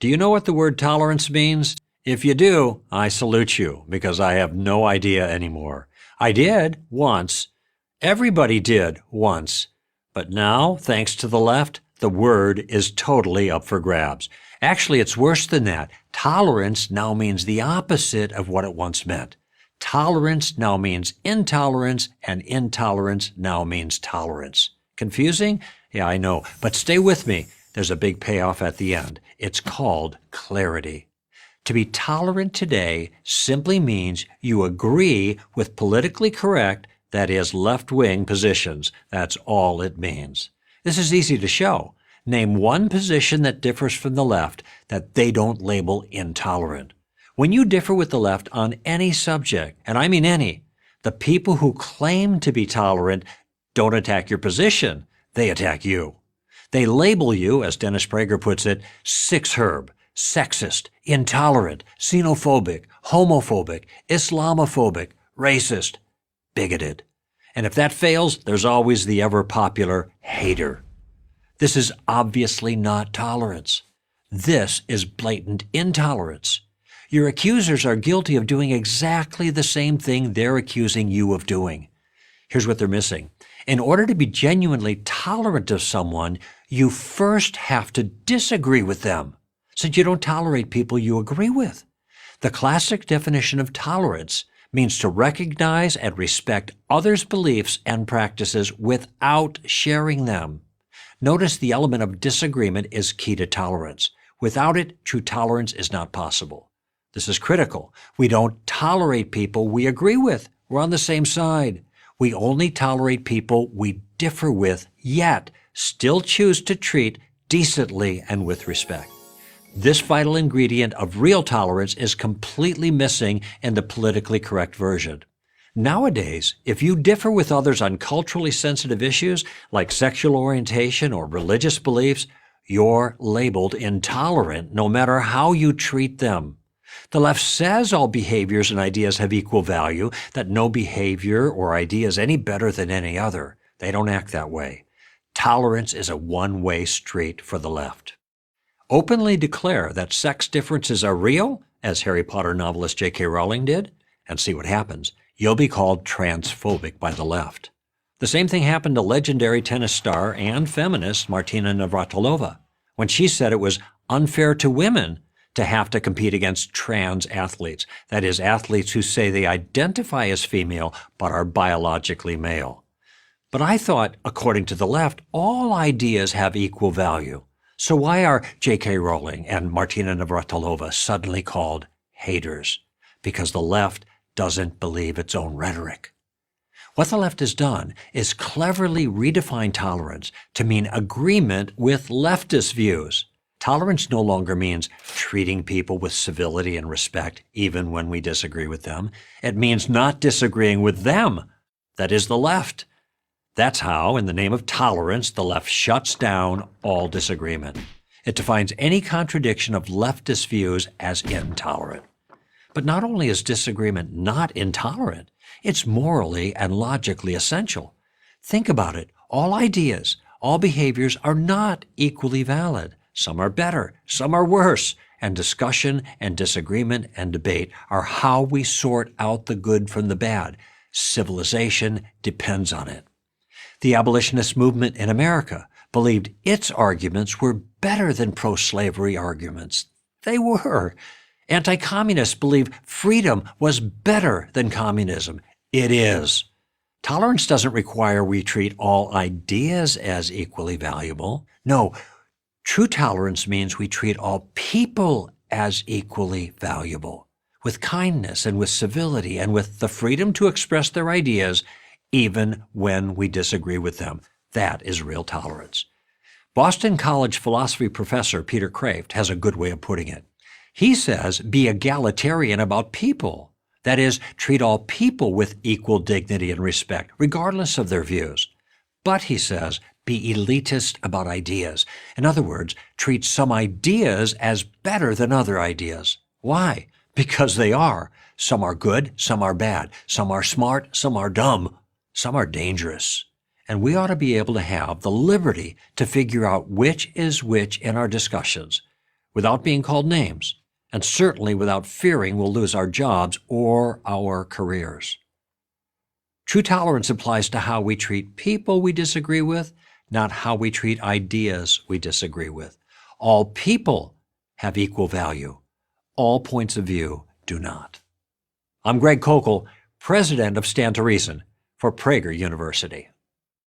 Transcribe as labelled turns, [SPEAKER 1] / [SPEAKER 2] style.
[SPEAKER 1] Do you know what the word tolerance means? If you do, I salute you, because I have no idea anymore. I did once. Everybody did once. But now, thanks to the left, the word is totally up for grabs. Actually, it's worse than that. Tolerance now means the opposite of what it once meant. Tolerance now means intolerance, and intolerance now means tolerance. Confusing? Yeah, I know. But stay with me. There's a big payoff at the end. It's called clarity. To be tolerant today simply means you agree with politically correct, that is, left-wing positions. That's all it means. This is easy to show. Name one position that differs from the left that they don't label intolerant. When you differ with the left on any subject, and I mean any, the people who claim to be tolerant don't attack your position. They attack you. They label you, as Dennis Prager puts it, six-herb, sexist, intolerant, xenophobic, homophobic, Islamophobic, racist, bigoted. And if that fails, there's always the ever-popular hater. This is obviously not tolerance. This is blatant intolerance. Your accusers are guilty of doing exactly the same thing they're accusing you of doing. Here's what they're missing. In order to be genuinely tolerant of someone, you first have to disagree with them, since you don't tolerate people you agree with. The classic definition of tolerance means to recognize and respect others' beliefs and practices without sharing them. Notice the element of disagreement is key to tolerance. Without it, true tolerance is not possible. This is critical. We don't tolerate people we agree with. We're on the same side. We only tolerate people we differ with, yet still choose to treat decently and with respect. This vital ingredient of real tolerance is completely missing in the politically correct version. Nowadays, if you differ with others on culturally sensitive issues like sexual orientation or religious beliefs, you're labeled intolerant no matter how you treat them. The left says all behaviors and ideas have equal value, that no behavior or idea is any better than any other. They don't act that way. Tolerance is a one-way street for the left. Openly declare that sex differences are real, as Harry Potter novelist J.K. Rowling did, and see what happens. You'll be called transphobic by the left. The same thing happened to legendary tennis star and feminist Martina Navratilova when she said it was unfair to women to have to compete against trans athletes, that is, athletes who say they identify as female but are biologically male. But I thought, according to the left, all ideas have equal value. So why are J.K. Rowling and Martina Navratilova suddenly called haters? Because the left doesn't believe its own rhetoric. What the left has done is cleverly redefine tolerance to mean agreement with leftist views. Tolerance no longer means treating people with civility and respect, even when we disagree with them. It means not disagreeing with them, that is, the left. That's how, in the name of tolerance, the left shuts down all disagreement. It defines any contradiction of leftist views as intolerant. But not only is disagreement not intolerant, it's morally and logically essential. Think about it. All ideas, all behaviors are not equally valid. Some are better, some are worse, and discussion and disagreement and debate are how we sort out the good from the bad. Civilization depends on it. The abolitionist movement in America believed its arguments were better than pro-slavery arguments. They were. Anti-communists believe freedom was better than communism. It is. Tolerance doesn't require we treat all ideas as equally valuable. No, true tolerance means we treat all people as equally valuable, with kindness and with civility and with the freedom to express their ideas even when we disagree with them. That is real tolerance. Boston College philosophy professor Peter Kraft has a good way of putting it. He says, be egalitarian about people. That is, treat all people with equal dignity and respect, regardless of their views. But, he says, be elitist about ideas. In other words, treat some ideas as better than other ideas. Why? Because they are. Some are good, some are bad. Some are smart, some are dumb. Some are dangerous. And we ought to be able to have the liberty to figure out which is which in our discussions. without being called names, and certainly without fearing we'll lose our jobs or our careers. True tolerance applies to how we treat people we disagree with, not how we treat ideas we disagree with. All people have equal value. All points of view do not. I'm Greg Kokel, president of Stand to Reason for Prager University.